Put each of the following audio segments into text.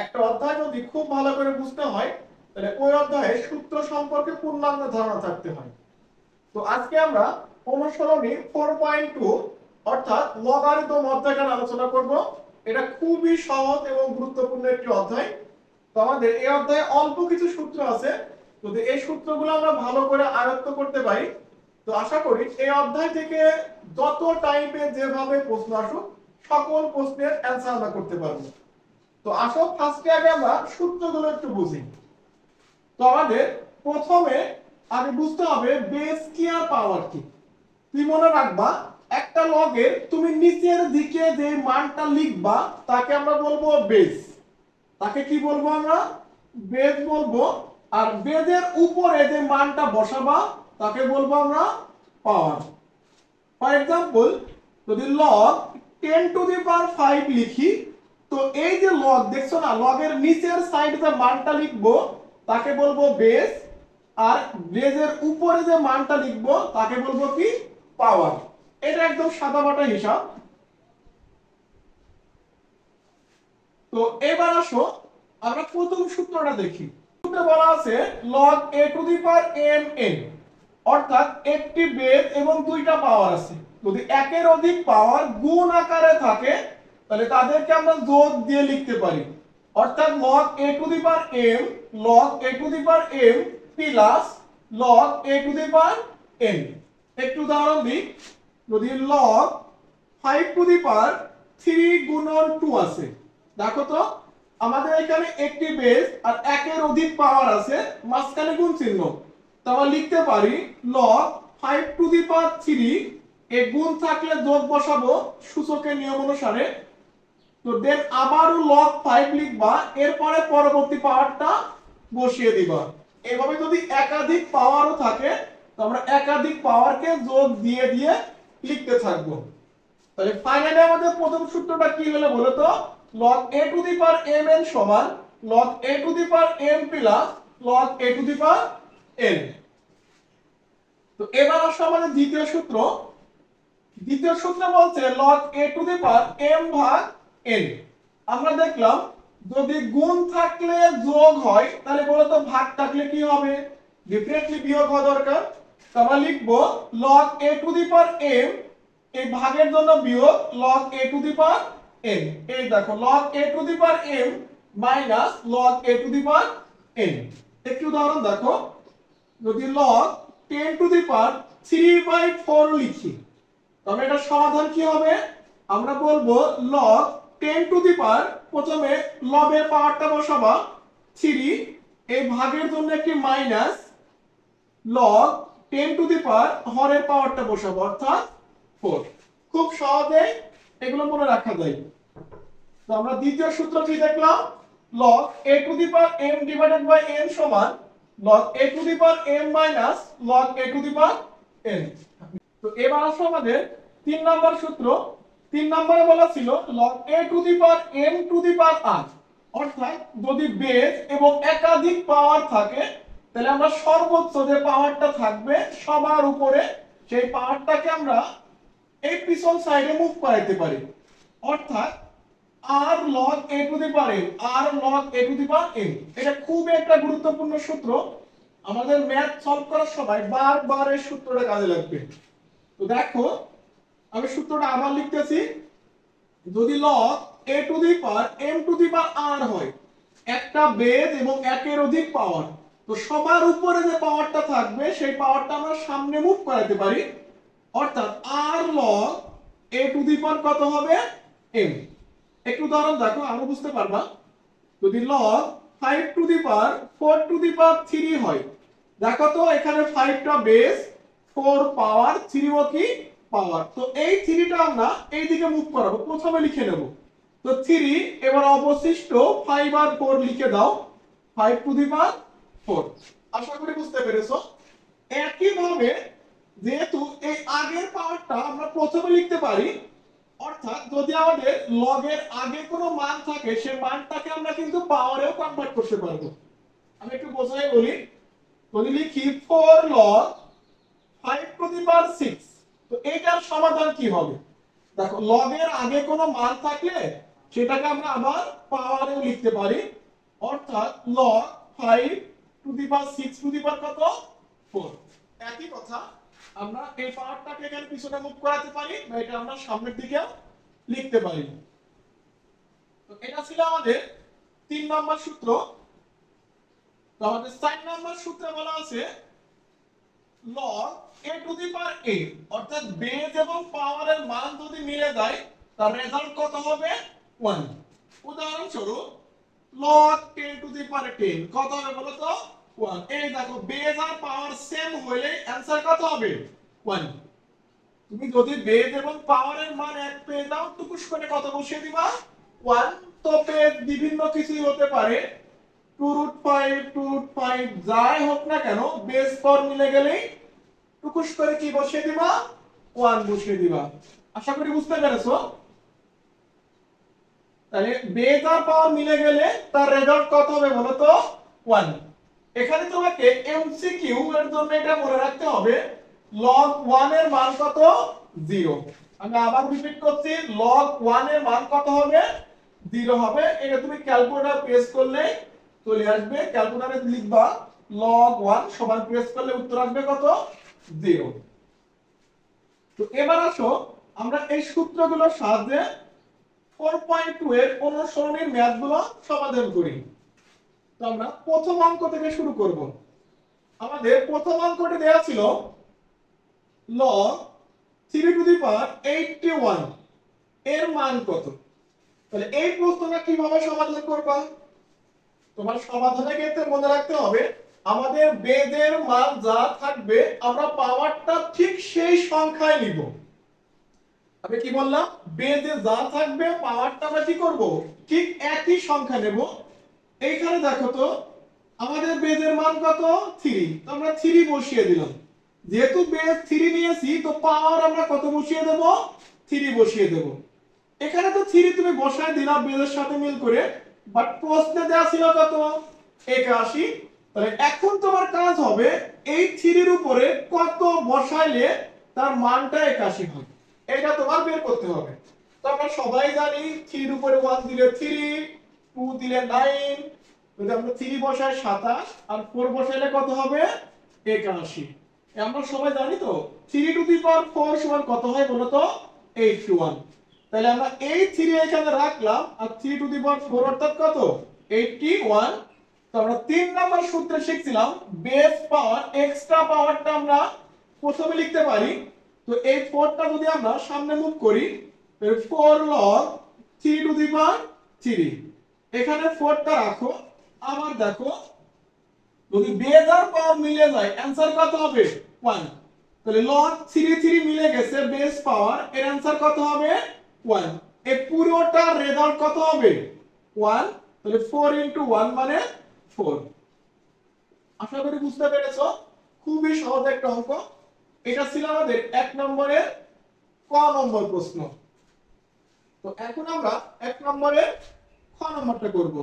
একটা অধ্যায় যদি খুব ভালো করে বুঝতে হয় তাহলে ওই অধ্যায়ে সূত্র সম্পর্কে পূর্ণাঙ্গ ধারণা থাকতে হয়। তো আজকে আমরা অনুশীলনী 4.2 অর্থাৎ লগারিদম অধ্যায়টা আলোচনা করব। এটা খুবই সহজ এবং গুরুত্বপূর্ণ একটি অধ্যায়। তো আমাদের এই অধ্যায়ে অল্প কিছু সূত্র আছে, যদি এই সূত্রগুলো আমরা ভালো করে আয়ত্ত করতে পারি তো আশা করি এই অধ্যায় থেকে যত টাইপে যেভাবে প্রশ্ন আসুক সকল প্রশ্নের অ্যান্সার আমরা করতে পারবো। তো আসো ফার্স্টে আগে আমরা সূত্রগুলো একটু বুঝি। তো আমাদের প্রথমে আগে বুঝতে হবে বেস কি আর পাওয়ার কি। তুমি মনে রাখবা একটা লগের তুমি নিচের দিকে যে মানটা লিখবা তাকে আমরা বলবো বেস। তাকে কি বলবো আমরা? বেস বলবো। আর বেজের উপরে যে মানটা বসাবা তাকে বলবো আমরা পাওয়ার। ফর এক্সাম্পল যদি লগ 10 টু দি পাওয়ার 5 লিখি তো এই যে লগ দেখছো না, লগের নিচের সাইডে যে মানটা লিখবো তাকে বলবো বেস, আর বেজের উপরে যে মানটা লিখবো তাকে বলবো কি পাওয়ার। এটা একদম সাদামাটা হিসাব। তো এবার আসো আমরা প্রথম সূত্রটা দেখি। সূত্রে বলা আছে log a to the power m n, অর্থাৎ একটি বেস এবং দুইটা পাওয়ার আছে। যদি একের অধিক পাওয়ার গুণ আকারে থাকে তাহলে তাদেরকে আমরা যোগ দিয়ে লিখতে পারি, অর্থাৎ log a to the power m log a to the power m plus log a to the power n। একটু উদাহরণ দিই, যদি log 5 টু দি পাওয়ার 3 গুণন 2 আছে, দেখো তো আমাদের এখানে একটি বেস আর একের অধিক পাওয়ার আছে, মাঝখানে গুণ চিহ্ন, তো আমরা লিখতে পারি log 5 টু দি পাওয়ার 3, এ গুণ থাকলে যোগ বসাবো সূচকের নিয়ম অনুসারে। তো দেন আবারও log 5 লিখবা, এরপরে পরবর্তী পাওয়ারটা বসিয়ে দিবা। এভাবে যদি একাধিক পাওয়ারও থাকে তো আমরা একাধিক পাওয়ারকে যোগ দিয়ে দিয়ে লিখতে থাকবো। তাহলে ফাইনালি আমাদের প্রথম সূত্রটা কি হলো বলো তো? log a to the power mn সমান log a to the power m plus log a to the power n। তো এবার আসো আমাদের দ্বিতীয় সূত্র। দ্বিতীয় সূত্র বলছে log a to the power m ভাগ n। আমরা দেখলাম যদি গুণ থাকলে যোগ হয় তাহলে বলো তো ভাগ থাকলে কি হবে? ডেফিনেটলি বিয়োগ হওয়া দরকার। তো আমরা লিখবো log a to the power m, এই ভাগের জন্য বিয়োগ log a to the power n। এই দেখো log a to the power m minus log a to the power n। একটু উদাহরণ দেখো, যদি log 10 টু দি পাওয়ার 3/4 লিখি তবে এটা সমাধান কি হবে? আমরা বলবো log 10 টু দি পাওয়ার, প্রথমে log এর পাওয়ারটা বসাবা 3, এই ভাগের জন্য একটি মাইনাস log 10 টু দি পাওয়ার হরের পাওয়ারটা বসাবো অর্থাৎ 4। খুব সহজেই এগুলো মনে রাখা যায়। তো আমরা দ্বিতীয় সূত্র কি দেখলাম? log a to the power m divided by n সমান log a to the power m minus log a to the power n। তো এবার আসো আমাদের 3 নাম্বার সূত্র। 3 নম্বরে বলা ছিল log a to the power m two the power r, অর্থাৎ যদি বেস এবং একাধিক পাওয়ার থাকে তাহলে আমরা সর্বোচ্চ যে পাওয়ারটা থাকবে সবার উপরে সেই পাওয়ারটাকে আমরা এই পিছন সাইডে মুভ করাইতে পারি, অর্থাৎ r log a to the power m, r log a to the power m। এটা খুব একটা গুরুত্বপূর্ণ সূত্র, আমাদের ম্যাথ সলভ করার সময় বারবার এই সূত্রটা কাজে লাগবে। তো দেখো আমি সূত্রটা আবার লিখতেছি, যদি log a to the power m two the power r হয়, একটা বেস এবং একের অধিক পাওয়ার, তো সবার উপরে যে পাওয়ারটা থাকবে সেই পাওয়ারটা আমরা সামনে মুভ করাতে পারি, অর্থাৎ r log a to the power কত হবে m। একটু উদাহরণ দেখো আরো বুঝতে পারবা, যদি log 5 to the power 4 to the power 3 হয়, দেখো তো এখানে 5 টা বেস, 4 পাওয়ার, 3 ও কি পাওয়ার, তো এই 3 টা আমরা এই দিকে মুভ করাবো, প্রথমে লিখে নেব। তো 3, এবার অবশিষ্ট 5 আর 4 লিখে দাও, 5 টু দি পাওয়ার 4। আশা করি বুঝতে পেরেছো। একই ভাবে যেহেতু এই আগের পাওয়ারটা আমরা প্রথমে লিখতে পারি, অর্থাৎ যদি আমাদের log এর আগে কোনো মান থাকে সেই মানটাকে আমরা কিন্তু পাওয়ারেও কনভার্ট করতে পারবো। আমি একটু বোঝাই বলি, যদি লিখি 4 log 5 টু দি পাওয়ার 6, তো এটার সমাধান কি হবে? দেখো log এর আগে কোনো মান থাকলে সেটাকে আমরা আবার পাওয়ারেও লিখতে পারি, অর্থাৎ log 5 to the power 6 to the power কত 4। একই কথা আমরা এই পাওয়ারটাকে এখানে পিছনে মুভ করাতে পারি বা এটা আমরা সামনের দিকে লিখতে পারি। তো এটা ছিল আমাদের 3 নম্বর সূত্র। তো আমাদের 4 নম্বর সূত্রে বলা আছে log a to the power a, অর্থাৎ বেজ এবং পাওয়ারের মান যদি মিলে যায় তার রেজাল্ট কত হবে 1। উদাহরণস্বরূপ log 10 টু দি পাওয়ার 10 কত হবে বলো তো 1। এই দেখো বেজ আর পাওয়ার সেম হলে आंसर কত হবে 1। তুমি যদি বেজ এবং পাওয়ারের মান এক পেয়ে যাও টুকুস করে কত বসিয়ে দিবা 1। তো বেজ বিভিন্ন কিছুই হতে পারে 2√5 2√5 যাই হোক না কেন বেজ পাওয়ার মিলে গেলেই টুকুস করে কি বসিয়ে দিবা 1 বসিয়ে দিবা। আশা করি বুঝতে পেরেছো। তাহলে বেজ আর পাওয়ার মিলে গেলে তার রেজাল্ট কত হবে বলো তো 1। এখানে তোমাকে এমসিকিউ এর জন্য এটা মনে রাখতে হবে log 1 এর মান কত 0। আমি আবার রিপিট করছি log 1 এর মান কত হবে 0 হবে। এটা তুমি ক্যালকুলেটর প্রেস করলে চলে আসবে, ক্যালকুলেটরে লিখবা log 1 সমান প্রেস করলে উত্তর আসবে কত 0। তো এবার আসো আমরা এই সূত্রগুলোর সাহায্যে 4.2 এর অনুসরণের ম্যাথগুলো সমাধান করি। তো আমরা প্রথম অঙ্ক থেকে শুরু করব। আমাদের প্রথম অঙ্কটি দেওয়া ছিল log 3 টু দি পাওয়ার 81 এর মান কত। তাহলে এই প্রশ্নটা কিভাবে সমাধান করবা, তোমার সমাধানের ক্ষেত্রে মনে রাখতে হবে আমাদের বেজের মান যা থাকবে আমরা পাওয়ারটা ঠিক সেই সংখ্যায় নিব। আমি কি বললাম বেজে যা থাকবে পাওয়ারটা আমরা কি করব ঠিক একই সংখ্যা নেব। এইখানে দেখো তো আমাদের বেজের মান কত 3, তো আমরা 3 বসিয়ে দিলাম। যেহেতু বেজ 3 নিয়েছি তো পাওয়ার আমরা কত বসিয়ে দেব 3 বসিয়ে দেব। এখানে তো 3 তুমি বসায় দিলা বেজের সাথে মিল করে, বাট প্রশ্নে দেওয়া ছিল কত 81। তাহলে এখন তোমার কাজ হবে এই 3 এর উপরে কত বসাইলে তার মানটা 81 হবে এটা তোমার বের করতে হবে। তো আমরা সবাই জানি 3 এর উপরে 1 দিলে 3, 2 দিলে 9, যদি আমরা 3 বসাই 27 আর 4 বসাইলে কত হবে 81। আমরা সবাই জানি তো 3 টু দি পাওয়ার 4 সমান কত হয় বলো তো 81। তাহলে আমরা এই 3 এখানে রাখলাম আর 3 টু দি পাওয়ার 4 অর্থাৎ কত 81। তো আমরা 3 নাম্বার সূত্রে শিখছিলাম বেস পাওয়ার এক্সট্রা পাওয়ারটা আমরা প্রথমে লিখতে পারি। তো এই 4টা যদি আমরা সামনে মুভ করি তাহলে 4 log 3 টু দি পাওয়ার 3, এখানে 4টা রাখো। আবার দেখো যদি বেজ আর পাওয়ার মিলে যায় आंसर কত হবে 1। তাহলে log 3 3 মিলে গেছে বেস পাওয়ার এর आंसर কত হবে 1। এই পুরোটার রেজাল্ট কত হবে 1। তাহলে 4 * 1 মানে 4। আশা করি বুঝতে পেরেছো, খুবই সহজ একটা অঙ্ক। এটা ছিল আমাদের 1 নম্বরের ক নম্বর প্রশ্ন। তো এখন আমরা 1 নম্বরের খ নম্বরটা করব।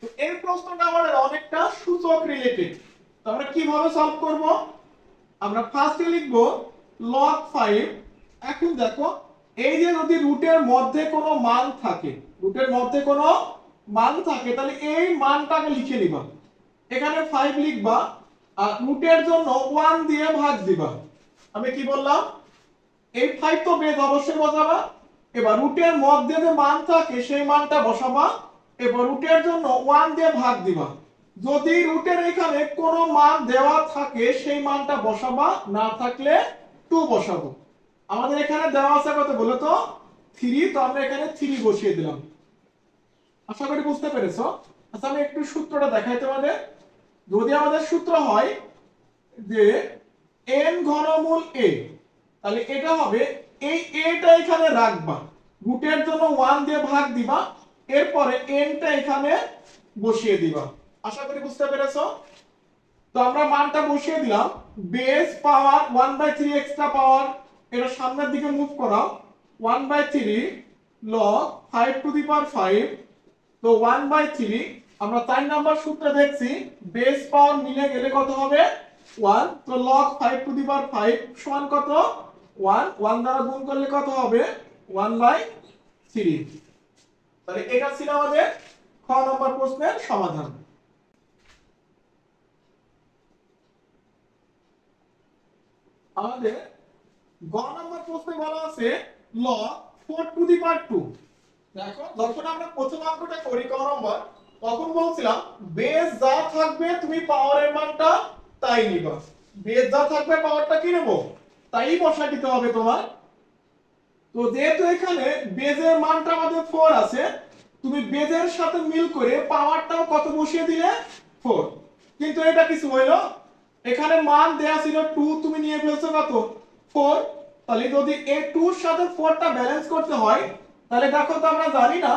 তো এই প্রশ্নটা আমাদের অনেকটা সূচক রিলেটেড। তো আমরা কিভাবে সলভ করব, আমরা ফার্স্টে লিখব log 5। এখন দেখো এই যে যদি রুটের মধ্যে কোনো মান থাকে, রুটের মধ্যে কোনো মান থাকে তাহলে এই মানটাকে লিখে নিবা। এখানে 5 লিখবা আর রুটের জন্য 1 দিয়ে ভাগ দিবা। আমি কি বললাম এই 5 তো বেজ অবশ্যই বসাবা। এবার রুটের মধ্যে যে মান থাকে সেই মানটা বসাবা। এবার রুটের জন্য 1 দিয়ে ভাগ দিবা। যদি রুটের এখানে কোনো মান দেওয়া থাকে সেই মানটা বসাবা, না থাকলে 2 বসাবো। আমাদের এখানে দেওয়া আছে কত বলো তো 3, তো আমরা এখানে 3 বসিয়ে দিলাম। আশা করি বুঝতে পেরেছো। আচ্ছা আমি একটু সূত্রটা দেখাই তোমাদের। যদি আমাদের সূত্র হয় যে n ঘনমূল a, তাহলে এটা হবে এই a টা এখানে রাখবা, রুটের জন্য 1 দিয়ে ভাগ দিবা, এরপরে n টা এখানে বসিয়ে দিবা। আশা করি বুঝতে পেরেছো। তো আমরা মানটা বসিয়ে দিলাম, বেস পাওয়ার 1/3 এক্সট্রা পাওয়ার এটা সামনের দিকে মুভ করাও 1/3 log 5 টু দি পাওয়ার 5। তো 1/3 আমরা 4 নাম্বার সূত্রে দেখছি বেস পাওয়ার মিলে গেলে কত হবে 1। তো log 5 টু দি পাওয়ার 5 সমান কত 1, 1 দ্বারা গুণ করলে কত হবে 1/3। তাহলে এটা ছিল আমাদের খ নম্বর প্রশ্নের সমাধান। আমাদের গ নম্বর প্রশ্নে বলা আছে log 4⁻²। দেখো যখন আমরা প্রথম অঙ্কটা করি ক নম্বর, তখন বলছিলাম বেস যা থাকবে তুমি পাওয়ারের মানটা তাই নিবা। বেস যা থাকবে পাওয়ারটা কি নেব, তাই বসা দিতে হবে তোমার। তো যেহেতু এখানে বেজের মানটা আমাদের 4 আছে, তুমি বেজের সাথে মিল করে পাওয়ারটাও কত বসিয়ে দিলে 4। কিন্তু এটা কিছু হইলো, এখানে মান দেয়া ছিল 2, তুমি নিয়ে ফেলছো কত 4। তাহলে যদি এই 2 এর সাথে 4টা ব্যালেন্স করতে হয়, তাহলে দেখো তো আমরা জানি না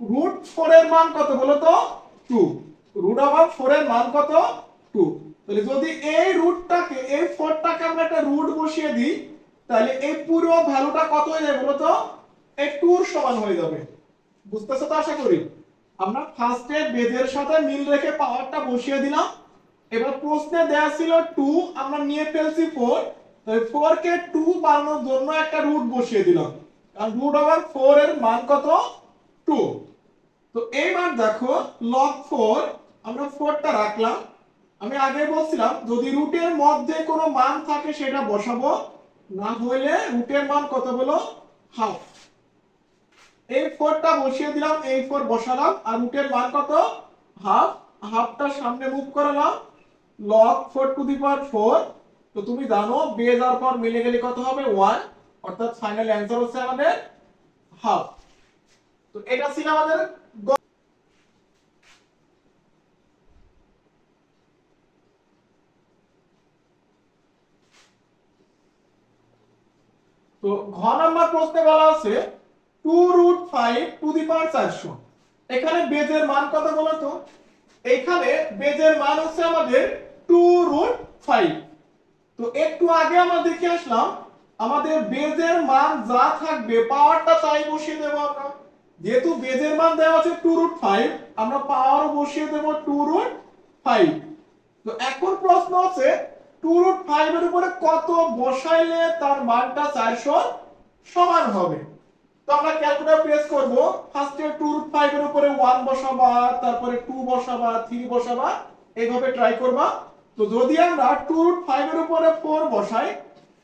√4 এর মান কত বলো তো 2। √4 এর মান কত 2। তাহলে যদি এই রুটটাকে এই 4টাকে আমরা একটা রুট বসিয়ে দিই, তাহলে এই পুরো ভ্যালুটা কত হয়ে যাবে বলো তো, এই 2 এর সমান হয়ে যাবে। বুঝতেছো তো আশা করি। আমরা ফার্স্টে বেজের সাথে মিল রেখে পাওয়ারটা বসিয়ে দিলাম। এবার প্রশ্নে দেয়া ছিল 2, আমরা নিয়ে ফেলছি 4। তাই 4 কে 2 বানানোর জন্য একটা রুট বসিয়ে দিলাম, কারণ √4 এর মান কত 2। তো এইবার দেখো log 4, আমরা 4টা রাখলাম। আমি আগে বলছিলাম যদি রুটের মধ্যে কোনো মান থাকে সেটা বসাবো, না হলে রুটের মান কত বলো হাফ। এই 4টা বসিয়ে দিলাম, এই 4 বসালাম, আর রুটের মান কত হাফ। হাফটা সামনে মুভ করালাম, log 4⁴। তো তুমি জানো বেজ আর পর মিলে গেলে কত হবে 1, অর্থাৎ ফাইনাল অ্যানসার হচ্ছে আমাদের হাফ। তো এটা ছিল আমাদের তো ঘ নাম্বার প্রশ্নে বলা আছে 2√5⁴। এখানে বেজের মান কত বলো তো, এখানে বেজের মান হচ্ছে আমাদের 2√5। তো একটু আগে আমরা দেখে আসলাম আমাদের বেজের মান যা থাকবে পাওয়ারটা তাই বসিয়ে দেব আমরা। যেহেতু বেজের মান দেওয়া আছে 2√5, আমরা পাওয়ারও বসিয়ে দেব 2√5। তো এখন প্রশ্ন আছে 2√5 এর উপরে কত বসাইলে তার মানটা 400 সমান হবে। তো আমরা ক্যালকুলেটর প্রেস করব, ফার্স্টে 2√5 এর উপরে 1 বসাবা, তারপরে 2 বসাবা, 3 বসাবা, এইভাবে ট্রাই করবা। তো যদি আমরা 2√5 এর উপরে 4 বসাই,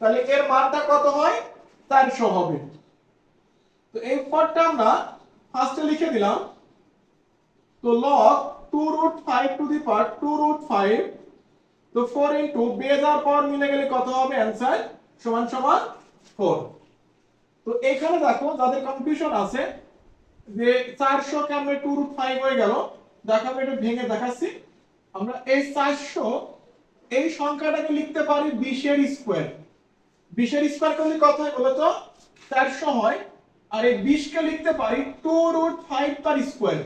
তাহলে এর মানটা কত হয় 400 হবে। তো এই 4টা আমরা ফার্স্টে লিখে দিলাম। তো log 2√5 তো 4 ইনটু বেজ আর পাওয়ার মিলে গেলে কত হবে অ্যানসার সমান সমান 4। তো এখানে দেখো যাদের কনফিউশন আছে যে 400 কে আমরা 2√5 হয়ে গেল, দেখো আমি এটা ভেঙে দেখাচ্ছি। আমরা এই 400 এই সংখ্যাটাকে লিখতে পারি 20 এর স্কয়ার। 20 এর স্কয়ার করলে কত হয় বলো তো 400 হয়। আর এই 20 কে লিখতে পারি 2√5 তার স্কয়ার।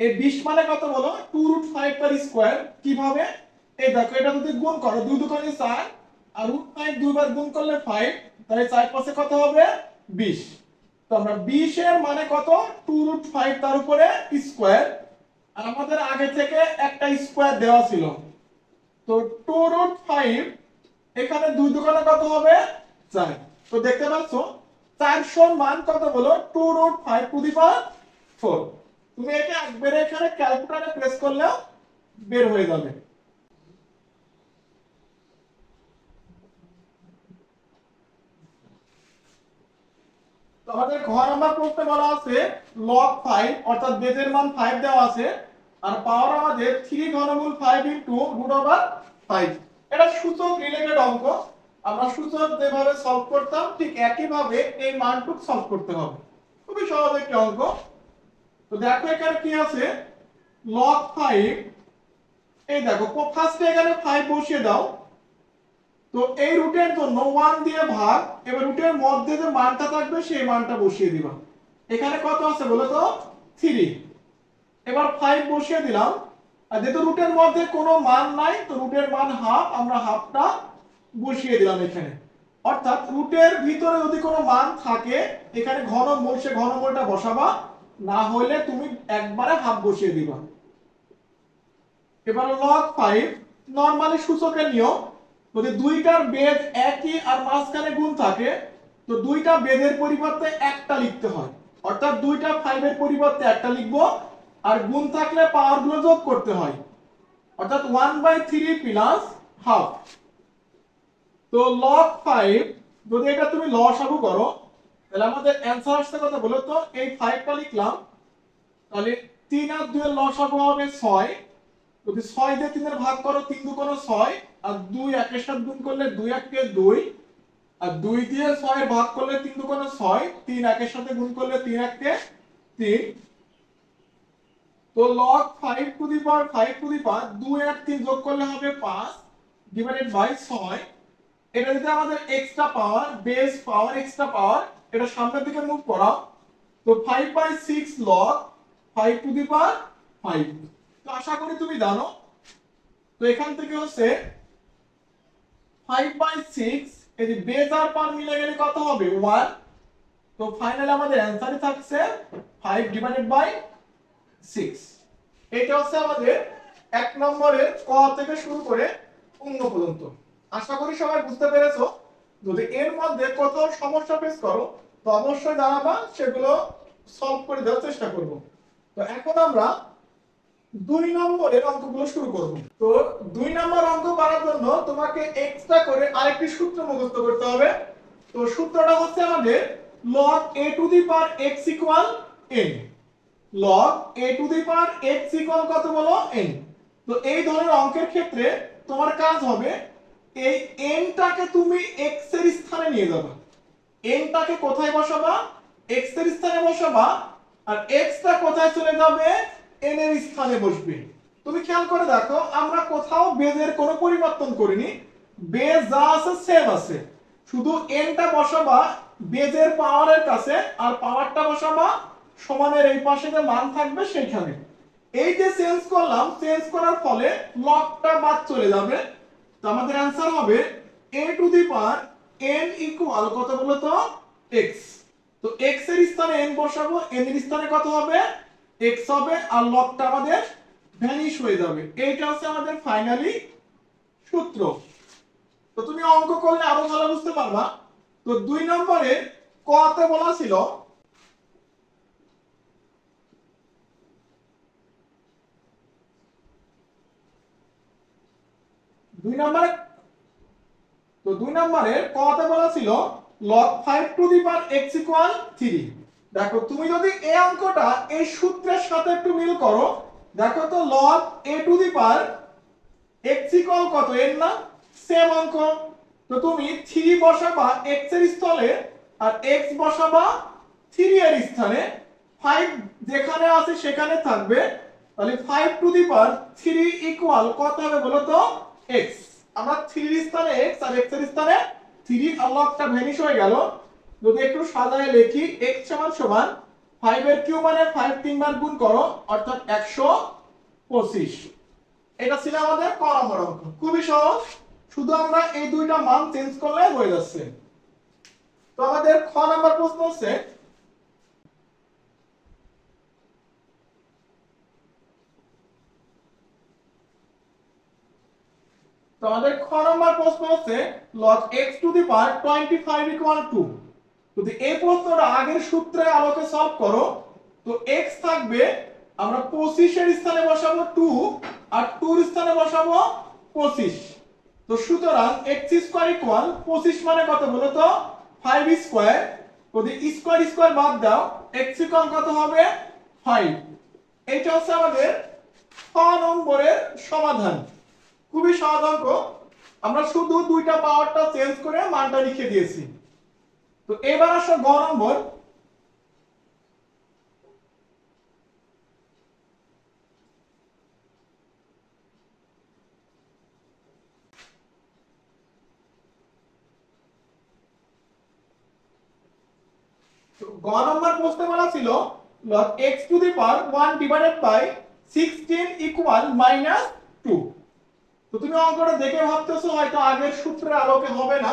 এই 20 মানে কত বলো 2√5 তার স্কয়ার। কিভাবে, এই দেখো এটা যদি গুণ করো 2 দুগুণে 4, আর √5 দুইবার গুণ করলে 5, তাহলে 4 পাশে কত হবে 20। তো আমরা 20 এর মানে কত 2√5 তার উপরে স্কয়ার। আর আমাদের আগে থেকে একটা স্কয়ার দেওয়া ছিল, তো 2√5 এখানে 2 দুগুণে কত হবে 4। তো দেখতে পাচ্ছো 400 এর মান কত বলো 2√5⁴। তুমি এটা একবারে এখানে ক্যালকুলেটরে প্রেস করলেও বের হয়ে যাবে। তো আমাদের ঘ নাম্বার প্রশ্নে বলা আছে log 5, অর্থাৎ বেজের মান 5 দেওয়া আছে, আর পাওয়ার আমাদের 3 ঘনমূল 5 √5। এটা সূচক রিলেটেড অঙ্ক। আমরা সূচক যেভাবে সলভ করতাম ঠিক একই ভাবে এই মানটুক সলভ করতে হবে। খুবই সহজ একটা অঙ্ক। তো দেখো এখানে কি আছে log 5, এই দেখো ফার্স্টে এখানে 5 বসিয়ে দাও। তো এই রুটের জন্য 1 দিয়ে ভাগ, এবার রুটের মধ্যে যে মানটা থাকবে সেই মানটা বসিয়ে দিবা। এখানে কত আছে বলো তো 3। এবার 5 বসিয়ে দিলাম, আর যেহেতু রুটের মধ্যে কোনো মান নাই তো রুটের মান হাফ, আমরা হাফটা বসিয়ে দিলাম এখানে। অর্থাৎ রুটের ভিতরে যদি কোনো মান থাকে এখানে ঘনমূল, সে ঘনমূলটা বসাবা, না হলে তুমি একবারে হাফ বসিয়ে দিবা। এবার log 5 নরমালি সূচকের নিয়ম, যদি দুইটার বেজ একই আর মাঝখানে গুণ থাকে তো দুইটা বেদের পরিবর্তে একটা লিখতে হয়, অর্থাৎ দুইটা 5 এর পরিবর্তে একটা লিখবো, আর গুণ থাকলে পাওয়ার গুলো যোগ করতে হয়, অর্থাৎ 1/3 প্লাস হাফ। তো log 5 যদি এটা তুমি লসাগু করো তাহলে আমাদের অ্যানসার আসছে কত বলো তো? এই 5টা লিখলাম, তাহলে 3 আর 2 এর লসাগু হবে 6। যদি 6 দিয়ে 3 এর ভাগ করো 3 2 6, আর 2 একের সাথে গুণ করলে 2 1 2, আর 2 দিয়ে 6 এর ভাগ করলে 3 2 6, 3 একের সাথে গুণ করলে 3 1 3। তো log 5 to the power 5 to the power 2 আর 3 যোগ করলে হবে 5 ডিভাইডেড বাই 6। এটা যদি আমাদের এক্সট্রা পাওয়ার, বেস পাওয়ার, এক্সট্রা পাওয়ার, এটা সামনের দিকে মুভ করা, তো 5/6 log 5 টু দি পাওয়ার 5। তো আশা করি তুমি জানো। তো এখান থেকে হচ্ছে 5/6 এই যে বেস আর পাওয়ার মিলে গেলে কত হবে? 1। তো ফাইনালি আমাদের অ্যানসারই থাকছে 5 ডিভাইডেড বাই 6। এটা হচ্ছে আমাদের 1 নম্বরের ক থেকে শুরু করে অঙ্গ পর্যন্ত। আশা করি সবাই বুঝতে পেরেছো। যদি এর মধ্যে কোথাও সমস্যা ফেস করো তো অবশ্যই জানাবা, সেগুলো সলভ করে দেওয়ার চেষ্টা করব। তো এখন আমরা 2 নম্বরের অঙ্কগুলো শুরু করব। তো 2 নম্বর অঙ্ক করার জন্য তোমাকে এক্সট্রা করে আরেকটি সূত্র মুখস্থ করতে হবে। তো সূত্রটা হচ্ছে আমাদের log a to the power x equal n। log a to the power x equal কত বলো? n। তো এই ধরনের অঙ্কের ক্ষেত্রে তোমার কাজ হবে এই n টাকে তুমি x এর স্থানে নিয়ে যাবে। n টাকে কোথায় বসাবা? x এর স্থানে বসাবা, আর x টা কোথায় চলে যাবে? n এর স্থানে বসবে। তুমি খেয়াল করে দেখো, আমরা কোথাও বেজের কোনো পরিবর্তন করিনি, বেজ যা আছে সেম আছে, শুধু n টা বসাবা বেজের পাওয়ারের কাছে, আর পাওয়ারটা বসাবা সমানের এই পাশে যে মান থাকবে সেইখানে। এই যে চেঞ্জ করলাম, চেঞ্জ করার ফলে লগটা বাদ চলে যাবে। তো আমাদের आंसर হবে a to the power n equal কত বলো তো? x। তো x এর স্থানে n বসাবো, n এর স্থানে কত হবে? x হবে, আর লগটা আমাদের ভ্যানিশ হয়ে যাবে। এইটা হচ্ছে আমাদের ফাইনালি সূত্র। তো তুমি অঙ্ক করলে আরো ভালো বুঝতে পারবা। তো 2 নম্বরে ক তে বলা ছিল দুই নম্বরে ক তে বলা ছিল log 5 to the power x equal 3। দেখো তুমি যদি এই অঙ্কটা এই সূত্রের সাথে একটু মিল করো, দেখো তো log a to the power x equal কত? n না? সেম অঙ্ক। তো তুমি 3 বসাবা x এর স্থানে, আর x বসাবা 3 এর স্থানে, 5 যেখানে আছে সেখানে থাকবে। তাহলে 5 টু দি পাওয়ার 3 ইকুয়াল কত হবে বলো তো? x। আমরা 3 এর স্থানে x আর x এর স্থানে 3, আর লগটা ভ্যানিশ হয়ে গেল। যদি একটু সাজায় লিখি, x সমান সমান 5 এর কিউব মানে 5 3 বার গুণ করো, অর্থাৎ 125। এটা ছিল আমাদের ক নম্বর অঙ্ক। খুবই সহজ, শুধু আমরা এই দুইটা মান চেঞ্জ করলে হয়ে যাচ্ছে। তো আমাদের খ নম্বর প্রশ্ন হচ্ছে log x to the power 25 equal to. যদি এই প্রশ্নটা আগের সূত্রের আলোকে সলভ করো, তো x থাকবে, আমরা 25 এর স্থানে বসাবো 2, আর 2 এর স্থানে বসাবো 25। তো সুতরাং x স্কয়ার ইকুয়াল 25 মানে কত বলো তো? 5 স্কয়ার। যদি স্কয়ার স্কয়ার বাদ দাও, x ইকুয়াল কত হবে? 5। এটা হচ্ছে আমাদের 6 নম্বরের সমাধান। খুবই সহজ অঙ্ক, আমরা শুধু দুইটা পাওয়ারটা চেঞ্জ করে মানটা লিখে দিয়েছি। তো এবার আসো গ নম্বর। গ নম্বর প্রশ্নে বলা ছিল log x to the power 1 divided by 16 equal -2। তো তুমি অঙ্কটা দেখে ভাবতেছো হয়তো আগের সূত্রের আলোকে হবে না,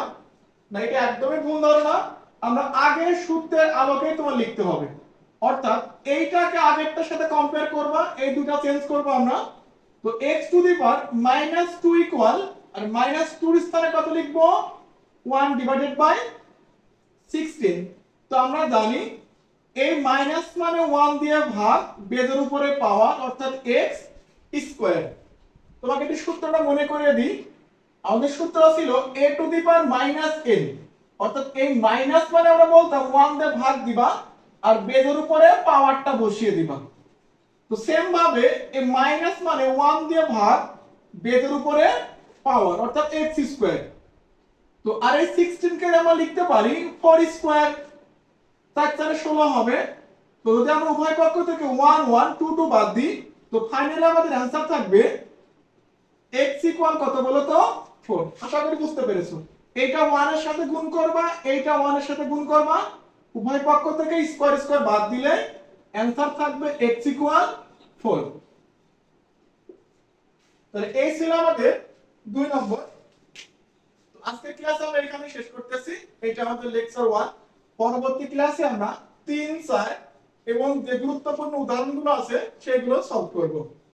না এটা একদমই ভুল ধারণা। আমরা আগের সূত্রের আলোকেই তোমার লিখতে হবে, অর্থাৎ এইটাকে আগেরটার সাথে কম্পেয়ার করবা, এই দুটো চেঞ্জ করব আমরা। তো x to the power -2 equal, আর -2 এর স্থানে কত লিখবো? 1 ডিভাইডেড বাই 16। তো আমরা জানি এই মাইনাস মানে 1 দিয়ে ভাগ বেজের উপরে পাওয়ার অর্থাৎ x স্কয়ার। তোমাকে একটু সূত্রটা মনে করিয়ে দিই। আমাদের সূত্র ছিল a to the power minus n, অর্থাৎ এই মাইনাস মানে আমরা বলতাম 1 দিয়ে ভাগ দিবা আর বেজের উপরে পাওয়ারটা বসিয়ে দিবা। তো সেম ভাবে এই মাইনাস মানে 1 দিয়ে ভাগ বেজের উপরে পাওয়ার অর্থাৎ x স্কয়ার। তো আর এই 16 কে আমরা লিখতে পারি 4 স্কয়ার, 4 4 16 হবে। তো যদি আমরা উভয় পক্ষ থেকে 1 1 2 2 বাদ দিই তো ফাইনালি আমাদের आंसर থাকবে x ইকুয়াল কত বলো তো 4। আশা করি বুঝতে পেরেছো। এইটা 1 এর সাথে গুণ করবা, এইটা 1 এর সাথে গুণ করবা, উভয় পক্ষ থেকে স্কয়ার স্কয়ার বাদ দিলে आंसर থাকবে x ইকুয়াল 4। তাহলে এই ছিল আমাদের 2 নম্বর। আজকের ক্লাস আমরা এখানে শেষ করতেছি। এটা আমাদের লেকচার 1। পরবর্তী ক্লাসে আমরা 3 4 এবং যে গুরুত্বপূর্ণ উদাহরণগুলো আছে সেগুলো সলভ করব।